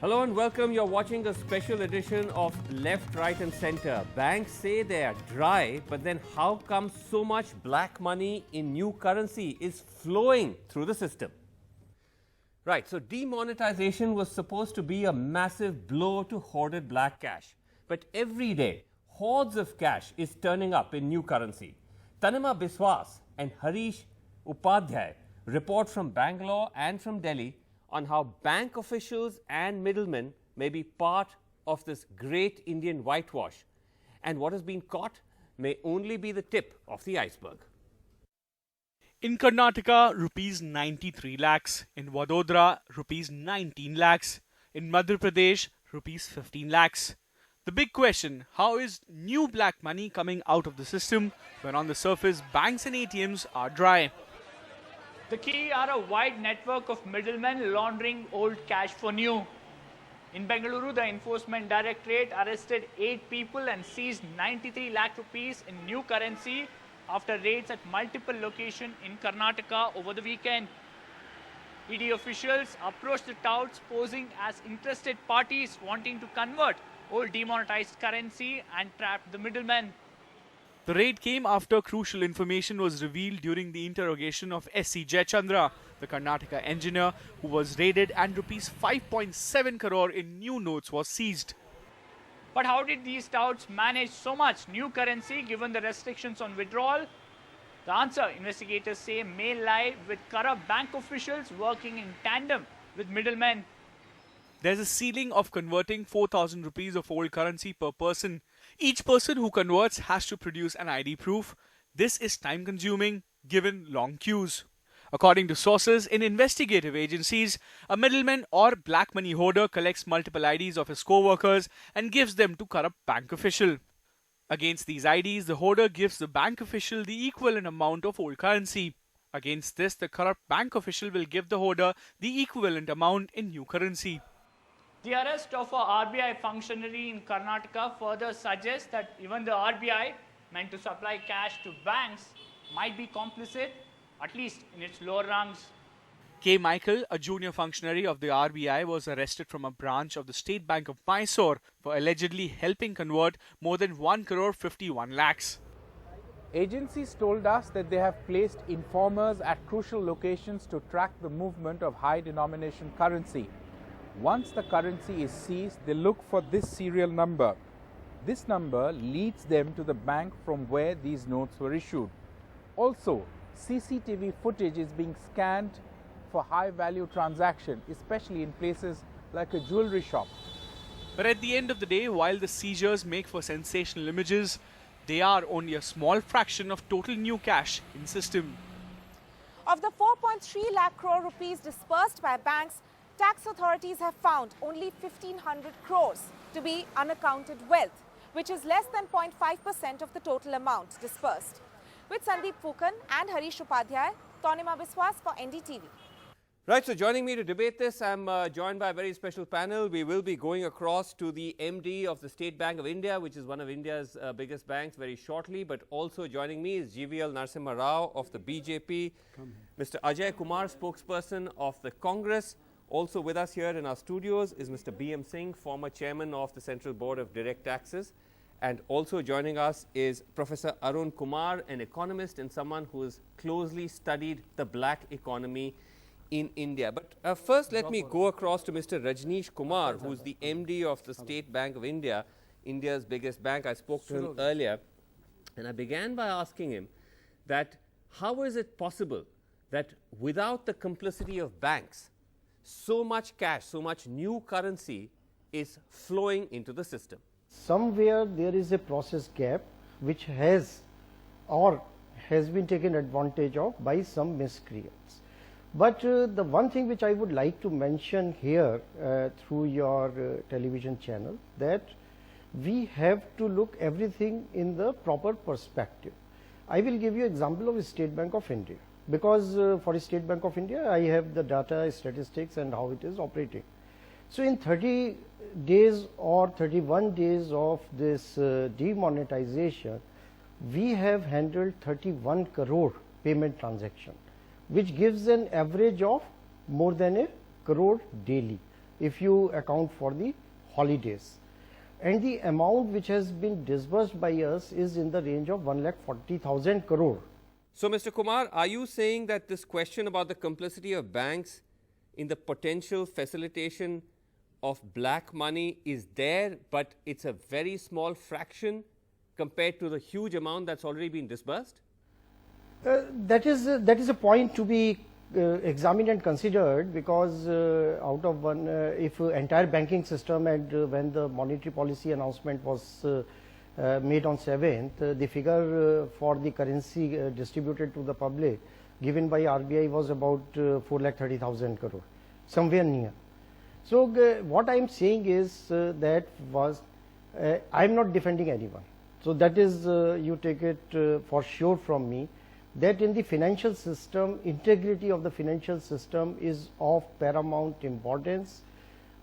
Hello and welcome. You're watching a special edition of Left, Right and Center. Banks say they are dry, but then how come so much black money in new currency is flowing through the system? Right, so demonetization was supposed to be a massive blow to hoarded black cash. But every day, hordes of cash is turning up in new currency. Tanima Biswas and Harish Upadhyay report from Bangalore and from Delhi on how bank officials and middlemen may be part of this great Indian whitewash. And what has been caught may only be the tip of the iceberg. In Karnataka, rupees 93 lakhs. In Vadodara, rupees 19 lakhs. In Madhya Pradesh, rupees 15 lakhs. The big question, how is new black money coming out of the system when on the surface banks and ATMs are dry? The key are a wide network of middlemen laundering old cash for new. In Bengaluru, the Enforcement Directorate arrested 8 people and seized 93 lakh rupees in new currency after raids at multiple locations in Karnataka over the weekend. ED officials approached the touts posing as interested parties wanting to convert old demonetized currency and trapped the middlemen. The raid came after crucial information was revealed during the interrogation of S.C. Jayachandra, the Karnataka engineer who was raided, and rupees 5.7 crore in new notes was seized. But how did these touts manage so much new currency given the restrictions on withdrawal? The answer, investigators say, may lie with corrupt bank officials working in tandem with middlemen. There's a ceiling of converting 4,000 rupees of old currency per person. Each person who converts has to produce an ID proof. This is time consuming given long queues. According to sources in investigative agencies, a middleman or black money hoarder collects multiple IDs of his co-workers and gives them to corrupt bank official. Against these IDs, the hoarder gives the bank official the equivalent amount of old currency. Against this, the corrupt bank official will give the hoarder the equivalent amount in new currency. The arrest of a RBI functionary in Karnataka further suggests that even the RBI, meant to supply cash to banks, might be complicit, at least in its lower rungs. K. Michael, a junior functionary of the RBI, was arrested from a branch of the State Bank of Mysore for allegedly helping convert more than 1 crore 51 lakhs. Agencies told us that they have placed informers at crucial locations to track the movement of high denomination currency. Once the currency is seized, they look for this serial number. This number leads them to the bank from where these notes were issued. Also, CCTV footage is being scanned for high-value transaction, especially in places like a jewelry shop. But at the end of the day, while the seizures make for sensational images, they are only a small fraction of total new cash in system. Of the 4.3 lakh crore rupees dispersed by banks, tax authorities have found only 1,500 crores to be unaccounted wealth, which is less than 0.5% of the total amount dispersed. With Sandeep Phukan and Harish Upadhyay, Tanima Biswas for NDTV. Right, so joining me to debate this, I'm joined by a very special panel. We will be going across to the MD of the State Bank of India, which is one of India's biggest banks, very shortly. But also joining me is GVL Narasimha Rao of the BJP, Mr. Ajay Kumar, spokesperson of the Congress. Also with us here in our studios is Mr. B.M. Singh, former chairman of the Central Board of Direct Taxes. And also joining us is Professor Arun Kumar, an economist and someone who has closely studied the black economy in India. But first, let me go across to Mr. Rajneesh Kumar, who's the MD of the State Bank of India, India's biggest bank. I spoke to him earlier, and I began by asking him that how is it possible that without the complicity of banks, so much cash, so much new currency is flowing into the system? Somewhere there is a process gap which has been taken advantage of by some miscreants. But the one thing which I would like to mention here through your television channel, that we have to look everything in the proper perspective. I will give you example of State Bank of India, because for State Bank of India I have the data, statistics and how it is operating. So in 30 days or 31 days of this demonetization, we have handled 31 crore payment transaction, which gives an average of more than a crore daily. if you account for the holidays. And the amount which has been disbursed by us is in the range of 1,40,000 crore. So, Mr. Kumar, are you saying that this question about the complicity of banks in the potential facilitation of black money is there, but it's a very small fraction compared to the huge amount that's already been disbursed? That is a point to be examined and considered, because out of one, if entire banking system, and when the monetary policy announcement was made on 7th, the figure for the currency distributed to the public given by RBI was about 4,30,000 crore, somewhere near. So what I am saying is that was, I am not defending anyone. So that is, you take it for sure from me, that in the financial system, integrity of the financial system is of paramount importance.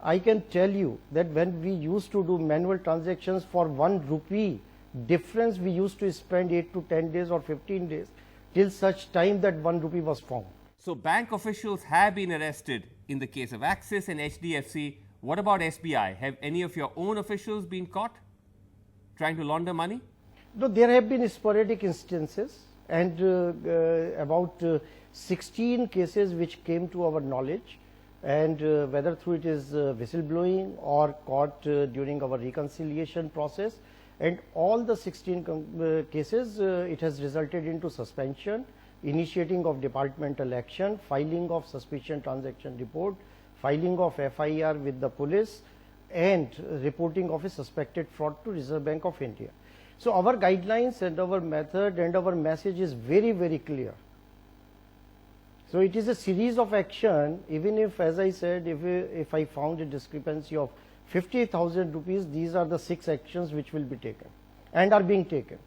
I can tell you that when we used to do manual transactions, for 1 rupee difference, we used to spend 8 to 10 days or 15 days till such time that 1 rupee was found. So, bank officials have been arrested in the case of Axis and HDFC. What about SBI? Have any of your own officials been caught trying to launder money? No, there have been sporadic instances, and about 16 cases which came to our knowledge, and whether through it is whistleblowing or caught during our reconciliation process, and all the 16 cases, it has resulted into suspension, initiating of departmental action, filing of suspicion transaction report, filing of FIR with the police, and reporting of a suspected fraud to Reserve Bank of India. So our guidelines and our method and our message is very, very clear. So it is a series of action. Even if, as I said, if I found a discrepancy of 50,000 rupees, these are the 6 actions which will be taken and are being taken.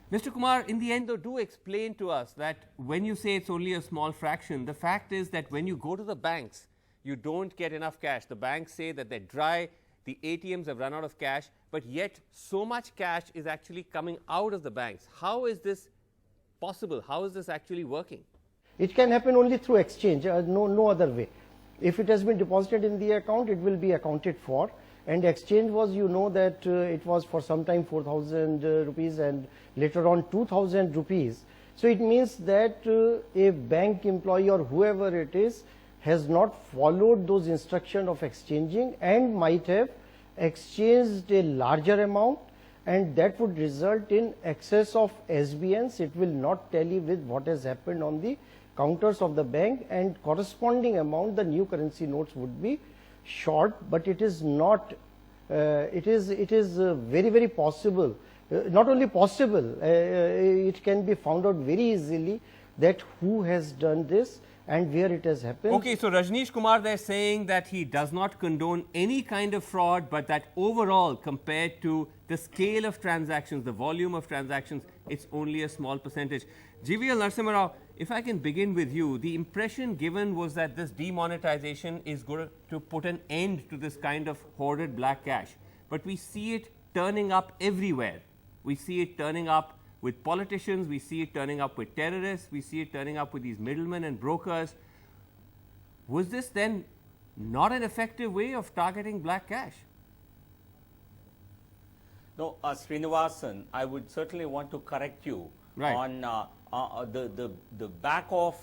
Mr. Kumar, in the end though, do explain to us that when you say it's only a small fraction, the fact is that when you go to the banks, you don't get enough cash. The banks say that they're dry, the ATMs have run out of cash, but yet so much cash is actually coming out of the banks. How is this possible? How is this actually working? It can happen only through exchange, no other way. If it has been deposited in the account, it will be accounted for. And exchange was, you know, that it was for some time 4,000 rupees and later on 2,000 rupees. So it means that a bank employee or whoever it is has not followed those instructions of exchanging and might have exchanged a larger amount, and that would result in excess of SBNs. It will not tally with what has happened on the counters of the bank, and corresponding amount, the new currency notes would be short. But it is not, it is very, very possible, not only possible, it can be found out very easily that who has done this and where it has happened. Okay, so Rajneesh Kumar, they're saying that he does not condone any kind of fraud, but that overall, compared to the scale of transactions, the volume of transactions, it's only a small percentage. GVL Narasimha Rao, if I can begin with you, the impression given was that this demonetization is going to put an end to this kind of hoarded black cash. But we see it turning up everywhere. We see it turning up with politicians, we see it turning up with terrorists, we see it turning up with these middlemen and brokers. Was this then not an effective way of targeting black cash? No, Srinivasan, I would certainly want to correct you on the back of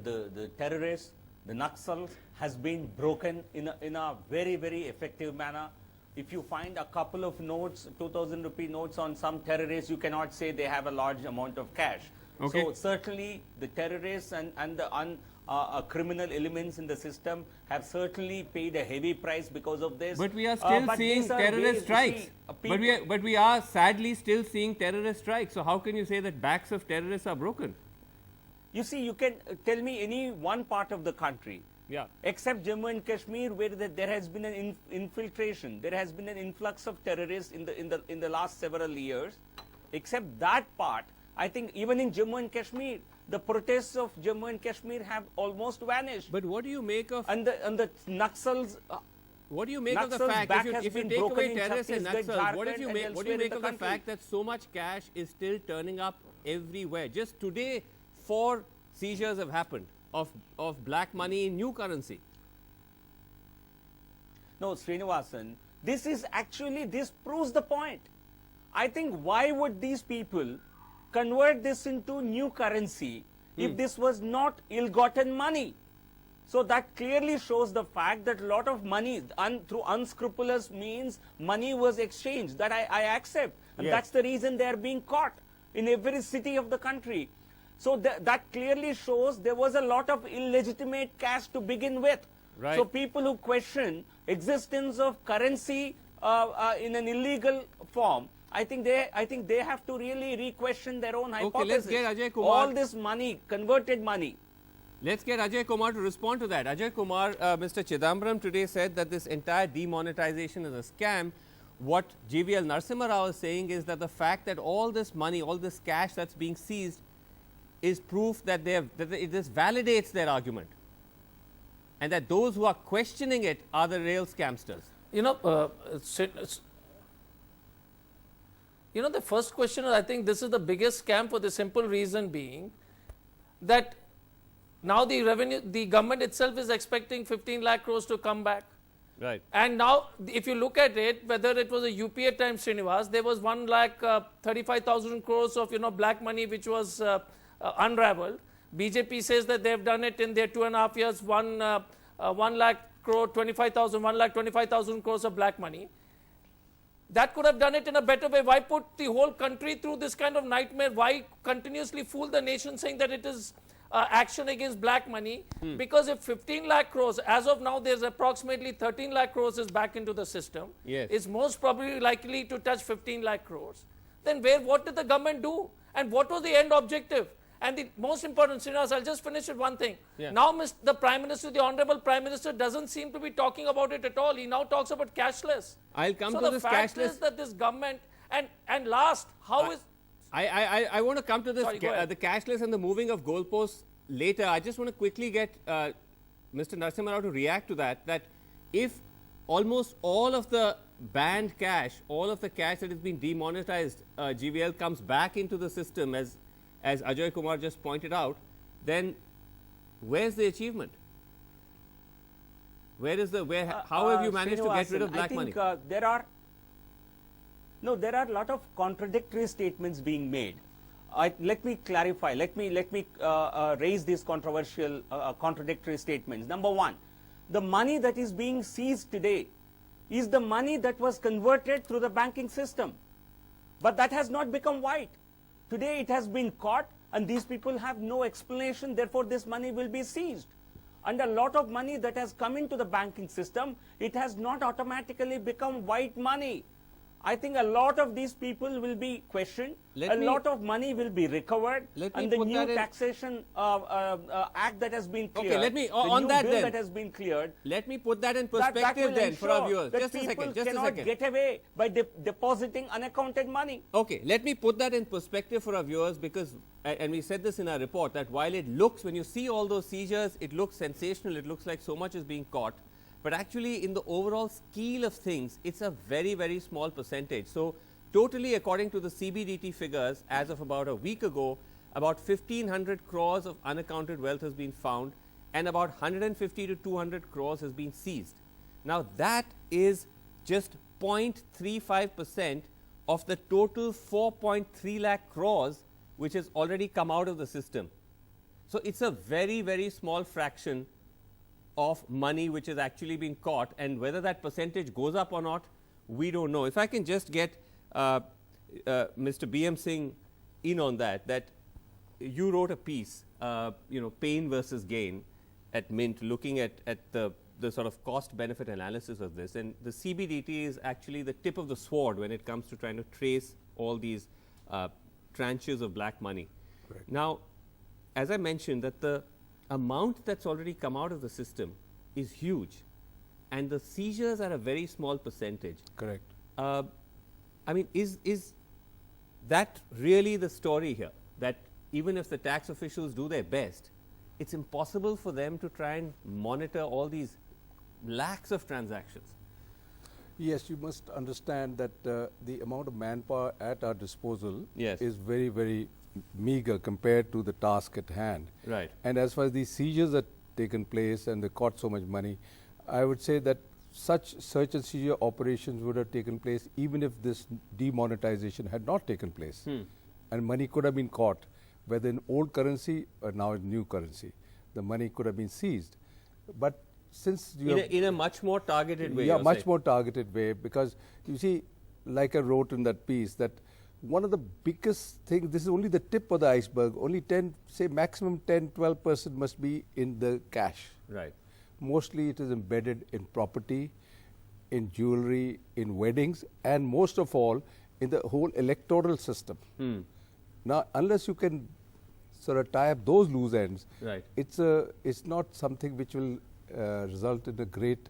the terrorists, the Naxals has been broken in a very, very effective manner. If you find a couple of notes, 2,000 rupee notes on some terrorists, you cannot say they have a large amount of cash. Okay. So certainly the terrorists and the criminal elements in the system have certainly paid a heavy price because of this. But we are still seeing terrorist strikes. But we are sadly still seeing terrorist strikes. So how can you say that backs of terrorists are broken? You see, you can tell me any one part of the country, except Jammu and Kashmir, where there has been an infiltration, there has been an influx of terrorists in the last several years. Except that part, I think even in Jammu and Kashmir, the protests of Jammu and Kashmir have almost vanished. But what do you make of and the Naxals? What do you make of the fact, if you take away terrorists and Naxals, what do you make of the fact that so much cash is still turning up everywhere? Just today, 4 seizures have happened of black money in new currency. No, Srinivasan, this proves the point. I think why would these people convert this into new currency if this was not ill-gotten money? So that clearly shows the fact that a lot of money, through unscrupulous means, money was exchanged. That I accept. And that's the reason they are being caught in every city of the country. So that clearly shows there was a lot of illegitimate cash to begin with. Right. So people who question existence of currency in an illegal form, I think they have to really re-question their own hypothesis. Okay, let's get Ajay Kumar. All this money, converted money. Let's get Ajay Kumar to respond to that. Ajay Kumar, Mr. Chidambaram today said that this entire demonetization is a scam. What GVL Narasimha Rao is saying is that the fact that all this money, all this cash that's being seized is proof that this validates their argument, and that those who are questioning it are the real scamsters. The first question, I think this is the biggest scam for the simple reason being that now the government itself is expecting 15 lakh crores to come back. Right. And now, if you look at it, whether it was a UPA time, Srinivas, there was 1,35,000 crores of black money which was unraveled. BJP says that they have done it in their 2.5 years, 1 lakh crore, 25,000, 1,25,000 crores of black money. That could have done it in a better way. Why put the whole country through this kind of nightmare? Why continuously fool the nation saying that it is action against black money? Because if 15 lakh crores, as of now there's approximately 13 lakh crores is back into the system, is most probably likely to touch 15 lakh crores. Then what did the government do? And what was the end objective? And the most important, Srinivas, I'll just finish with one thing. Now the Prime Minister, the Honorable Prime Minister doesn't seem to be talking about it at all. He now talks about cashless. I'll come so to this cashless. So the fact is that this government, and last, how is... I want to come to this, Sorry, the cashless and the moving of goalposts later. I just want to quickly get Mr. Narasimha Rao to react to that if almost all of the banned cash, all of the cash that has been demonetized, GVL comes back into the system as Ajay Kumar just pointed out, then where's the achievement? How have you managed to get rid of black money? There are a lot of contradictory statements being made. Let me clarify. Let me raise these controversial, contradictory statements. Number one, the money that is being seized today is the money that was converted through the banking system, but that has not become white. Today it has been caught, and these people have no explanation. Therefore, this money will be seized. And a lot of money that has come into the banking system, it has not automatically become white money. I think a lot of these people will be questioned. A lot of money will be recovered. And the new taxation act that has been cleared. Okay, let me on that then. That has been cleared. Let me put that in perspective then for our viewers. Just a second. People cannot get away by depositing unaccounted money. Okay, let me put that in perspective for our viewers, because, and we said this in our report, that while it looks, when you see all those seizures, it looks sensational. It looks like so much is being caught. But actually, in the overall scale of things, it's a very, very small percentage. So, totally, according to the CBDT figures, as of about a week ago, about 1,500 crores of unaccounted wealth has been found, and about 150 to 200 crores has been seized. Now, that is just 0.35% of the total 4.3 lakh crores which has already come out of the system. So, it's a very, very small fraction of money which has actually been caught, and whether that percentage goes up or not, we don't know. If I can just get Mr. BM Singh in on that you wrote a piece, pain versus gain at Mint, looking at the sort of cost benefit analysis of this, and the CBDT is actually the tip of the sword when it comes to trying to trace all these tranches of black money. Correct. Now, as I mentioned, that the amount that's already come out of the system is huge, and the seizures are a very small percentage. Correct. I mean, is that really the story here? That even if the tax officials do their best, it's impossible for them to try and monitor all these lakhs of transactions. Yes, you must understand that the amount of manpower at our disposal is very, very meager compared to the task at hand. Right. And as far as these seizures that taken place and they caught so much money, I would say that such search and seizure operations would have taken place even if this demonetization had not taken place. And money could have been caught, whether in old currency or now in new currency. The money could have been seized. But since you in a much more targeted way. yeah, much more targeted way, because you see, like I wrote in that piece, that one of the biggest things, this is only the tip of the iceberg, only 10, say maximum 10-12% must be in the cash. Right. Mostly it is embedded in property, in jewelry, in weddings, and most of all in the whole electoral system. Now, unless you can sort of tie up those loose ends, right, it's not something which will result in a great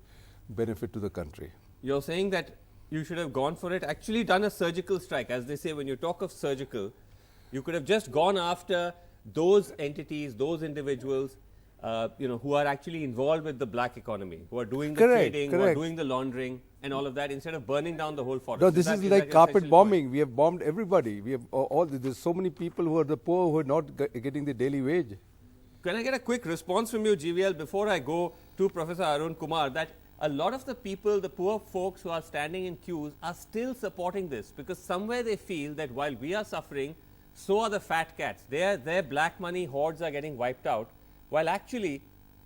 benefit to the country. You're saying that you should have gone for it, actually done a surgical strike. As they say, when you talk of surgical, you could have just gone after those entities, those individuals, who are actually involved with the black economy, who are doing the trading, who are doing the laundering and all of that, instead of burning down the whole forest. No, this is like carpet bombing. We have bombed everybody. We have there's so many people who are the poor who are not getting the daily wage. Can I get a quick response from you, GVL, before I go to Professor Arun Kumar, that a lot of the people, the poor folks who are standing in queues, are still supporting this, because somewhere they feel that while we are suffering, so are the fat cats. Their black money hoards are getting wiped out, while actually,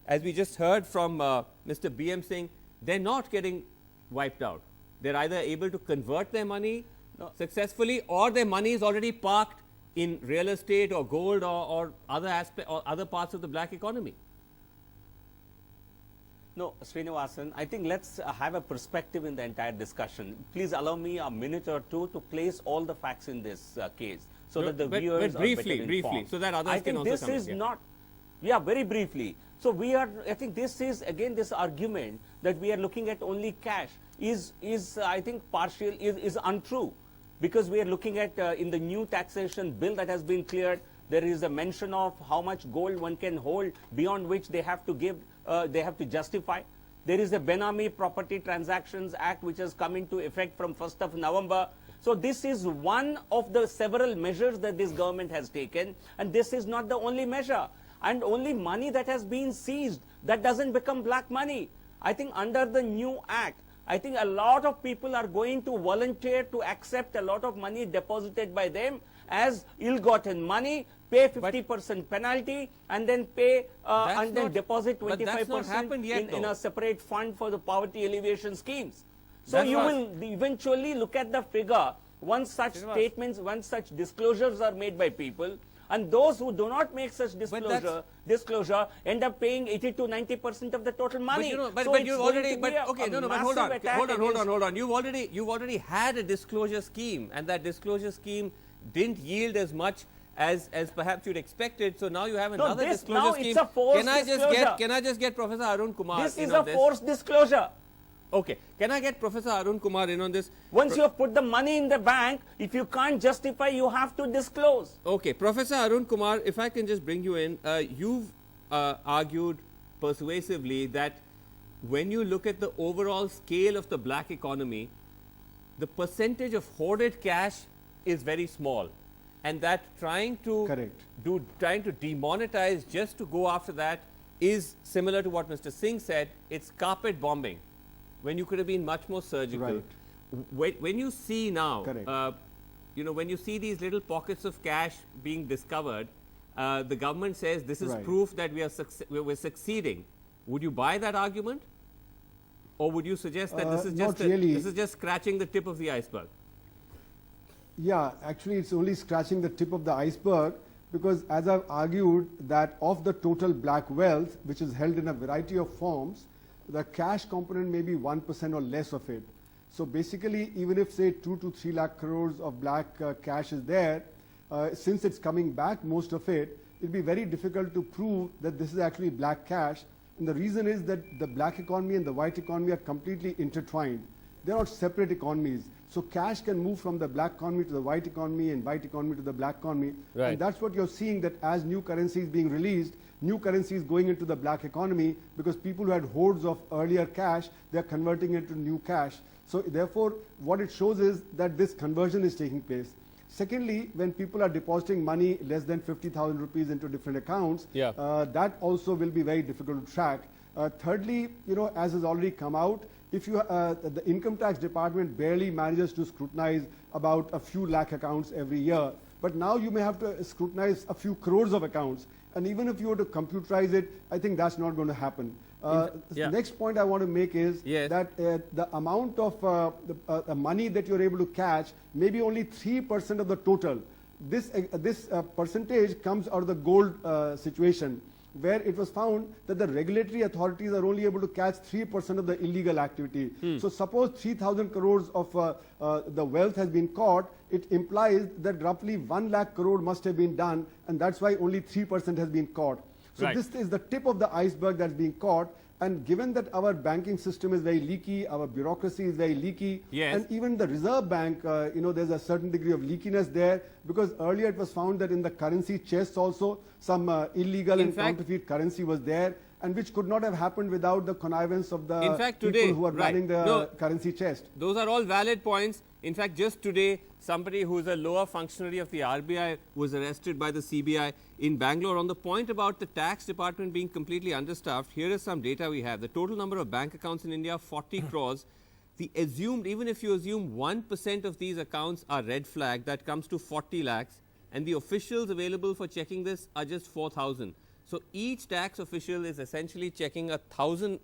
as we just heard from Mr. BM Singh, they're not getting wiped out. They're either able to convert their money successfully, or their money is already parked in real estate or gold or other parts of the black economy. No, Srinivasan, I think let's have a perspective in the entire discussion. Please allow me a minute or two to place all the facts in this case, so that the viewers are better informed. So that others can also come in. I think this is not, yeah, very briefly. So I think this is again this argument that we are looking at only cash is I think partial, is untrue, because we are looking at in the new taxation bill that has been cleared, there is a mention of how much gold one can hold, beyond which they have to give, they have to justify. There is a Benami Property Transactions Act which has come into effect from 1st of November. So this is one of the several measures that this government has taken, and this is not the only measure. And only money that has been seized, that doesn't become black money. I think under the new act, I think a lot of people are going to volunteer to accept a lot of money deposited by them as ill-gotten money, pay 50% penalty, and then pay and then deposit 25% in a separate fund for the poverty alleviation schemes. So you will eventually look at the figure once such statements, once such disclosures are made by people. And those who do not make such disclosure end up paying 80 to 90% of the total money. But you've already, hold on. You've already had a disclosure scheme, and that disclosure scheme didn't yield as much as perhaps you'd expected. So now you have another disclosure scheme. It's a forced disclosure. Can I just get Professor Arun Kumar? This is a forced disclosure. Okay. Can I get Professor Arun Kumar in on this? Once you have put the money in the bank, if you can't justify, you have to disclose. Okay. Professor Arun Kumar, if I can just bring you in, you've argued persuasively that when you look at the overall scale of the black economy, the percentage of hoarded cash is very small, and that trying to demonetize just to go after that is similar to what Mr. Singh said. It's carpet bombing, when you could have been much more surgical. Right. When you see now, when you see these little pockets of cash being discovered, the government says this is proof that we're succeeding. Would you buy that argument, or would you suggest that this is just scratching the tip of the iceberg? Yeah, actually it's only scratching the tip of the iceberg, because as I've argued that of the total black wealth, which is held in a variety of forms, the cash component may be 1% or less of it. So basically, even if say 2 to 3 lakh crores of black cash is there, since it's coming back, most of it, it'll be very difficult to prove that this is actually black cash. And the reason is that the black economy and the white economy are completely intertwined. They're not separate economies. So cash can move from the black economy to the white economy, and white economy to the black economy. Right. And that's what you're seeing, that as new currency is being released, new currency is going into the black economy, because people who had hoards of earlier cash, they're converting it to new cash. So therefore, what it shows is that this conversion is taking place. Secondly, when people are depositing money less than 50,000 rupees into different accounts, that also will be very difficult to track. Thirdly, as has already come out, if you the income tax department barely manages to scrutinize about a few lakh accounts every year, but now you may have to scrutinize a few crores of accounts, and even if you were to computerize it, I think that's not going to happen. The next point I want to make is that the amount of the money that you're able to catch may be only 3% of the total. This percentage comes out of the gold situation, where it was found that the regulatory authorities are only able to catch 3% of the illegal activity. So suppose 3,000 crores of the wealth has been caught, it implies that roughly 1 lakh crore must have been done, and that's why only 3% has been caught. So this is the tip of the iceberg that's being caught. And given that our banking system is very leaky, our bureaucracy is very leaky, and even the Reserve Bank, there's a certain degree of leakiness there, because earlier it was found that in the currency chests also some illegal and counterfeit currency was there, and which could not have happened without the connivance of the people who are running the currency chest. Those are all valid points. In fact, just today, somebody who is a lower functionary of the RBI was arrested by the CBI in Bangalore. On the point about the tax department being completely understaffed, here is some data we have. The total number of bank accounts in India, 40 crores. The assumed, even if you assume 1% of these accounts are red flag, that comes to 40 lakhs. And the officials available for checking this are just 4,000. So each tax official is essentially checking 1,000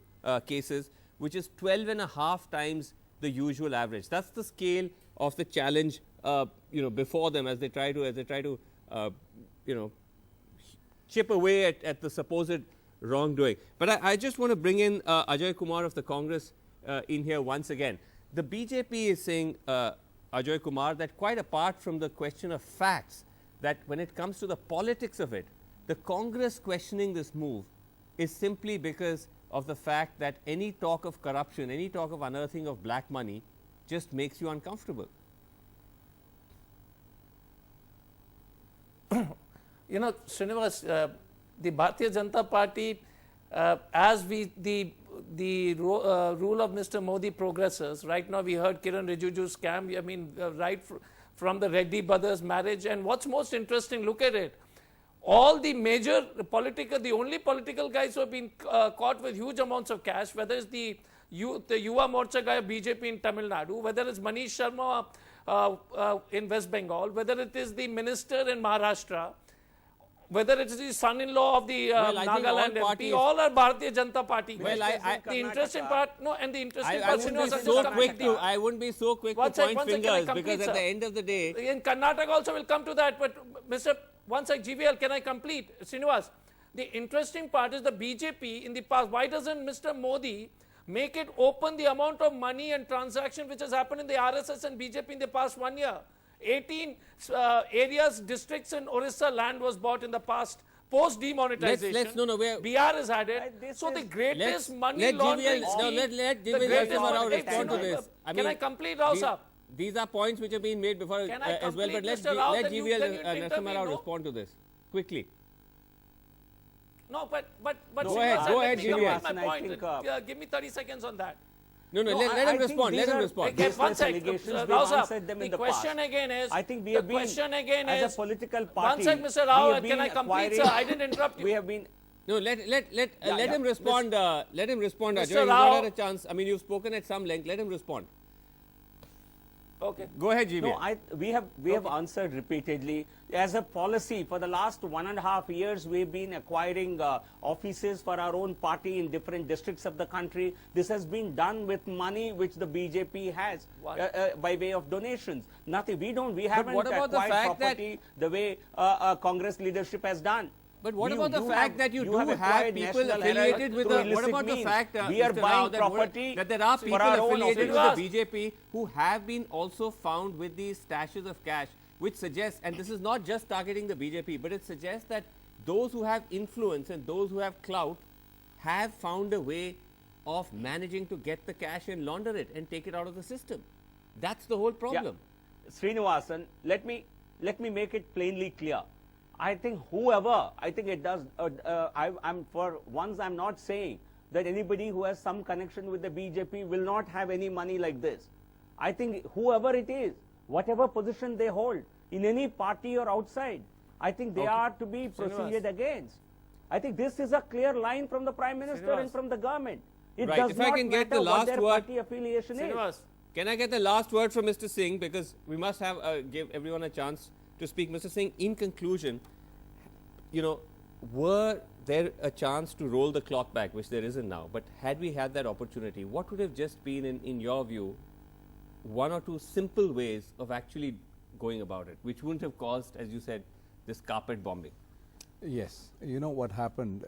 cases, which is 12.5 times the usual average. That's the scale of the challenge, before them as they try to, chip away at the supposed wrongdoing. But I just want to bring in Ajay Kumar of the Congress in here once again. The BJP is saying, Ajay Kumar, that quite apart from the question of facts, that when it comes to the politics of it, the Congress questioning this move is simply because of the fact that any talk of corruption, any talk of unearthing of black money just makes you uncomfortable. Srinivas, the Bharatiya Janata Party, as the rule of Mr. Modi progresses, right now we heard Kiran Rijiju's scam, right from the Reddy brothers' marriage, and what's most interesting, look at it. All the major the only political guys who have been caught with huge amounts of cash, whether it's the Yuva Morcha guy of BJP in Tamil Nadu, whether it's Manish Sharma in West Bengal, whether it is the minister in Maharashtra, whether it is the son-in-law of the Nagaland MP, all are Bharatiya Janata Party. Well, the interesting part, and the interesting part, I wouldn't be so quick to point fingers, because at the end of the day, in Karnataka also will come to that. But one sec, GVL, can I complete? Srinivas, the interesting part is the BJP in the past. Why doesn't Mr. Modi make it open the amount of money and transaction which has happened in the RSS and BJP in the past 1 year? 18 areas, districts in Orissa land was bought in the past post demonetization. BR has had it. So the greatest money laundering scheme. Let Narasimha Rao respond to this. Can I complete, Rao sir? These are points which have been made before as well, but let GVL Narasimha Rao respond to this quickly. No, but go ahead, GVL. My point. Give me 30 seconds on that. No, let him respond. Let him respond. One second. The question again is, I think we have been, as a political party, one second, Mr. Rao, can I complete, sir? I didn't interrupt you. We have been. No, let him respond. Let him respond, Ajay. You've not had a chance. I mean, you've spoken at some length. Let him respond. Okay. Go ahead, GVL. No, we have answered repeatedly. As a policy, for the last 1.5 years, we've been acquiring offices for our own party in different districts of the country. This has been done with money which the BJP has by way of donations. Nothing. We haven't acquired property the way Congress leadership has done. But what about the fact that you do have people affiliated with the... What about the fact, we are buying property that there are people affiliated with the BJP who have been also found with these stashes of cash, which suggests, and this is not just targeting the BJP, but it suggests that those who have influence and those who have clout have found a way of managing to get the cash and launder it and take it out of the system. That's the whole problem. Yeah. Srinivasan, let me make it plainly clear. I think whoever, I think it does, I'm not saying that anybody who has some connection with the BJP will not have any money like this. I think whoever it is, whatever position they hold, in any party or outside. I think they are to be proceeded against. I think this is a clear line from the Prime Minister and from the government. It Right. does If not I can get matter the what last their word. party affiliation is. Can I get the last word from Mr. Singh, because we must have give everyone a chance to speak. Mr. Singh, in conclusion, you know, were there a chance to roll the clock back, which there isn't now, but had we had that opportunity, what would have just been, in your view, one or two simple ways of actually going about it, which wouldn't have caused, as you said, this carpet bombing? Yes. You know what happened?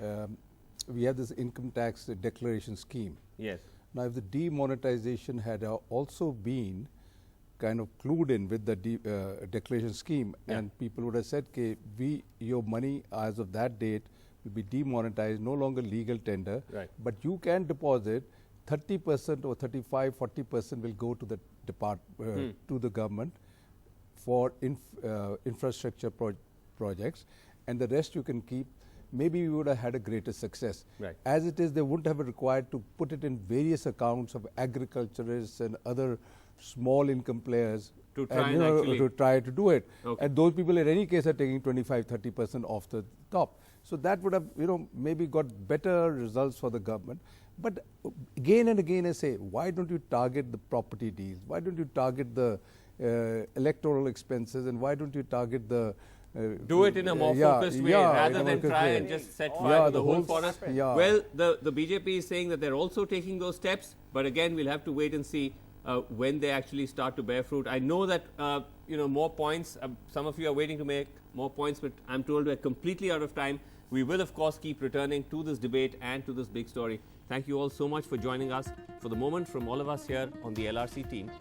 We have this income tax declaration scheme. Yes. Now, if the demonetization had also been kind of clued in with the declaration scheme, and people would have said, okay, your money as of that date will be demonetized, no longer legal tender, but you can deposit 30% or 35, 40% will go to the to the government for infrastructure projects, and the rest you can keep. Maybe we would have had a greater success. As it is, they wouldn't have required to put it in various accounts of agriculturists and other small income players to try to do it. And those people in any case are taking 25, 30% off the top. So that would have, maybe got better results for the government. But again and again I say, why don't you target the property deals? Why don't you target the electoral expenses, and why don't you target the do it in a more focused way rather than try and just set fire to the whole forest? Well, the BJP is saying that they're also taking those steps, but again, we'll have to wait and see when they actually start to bear fruit. I know that more points. Some of you are waiting to make more points, but I'm told we're completely out of time. We will, of course, keep returning to this debate and to this big story. Thank you all so much for joining us. For the moment, from all of us here on the LRC team,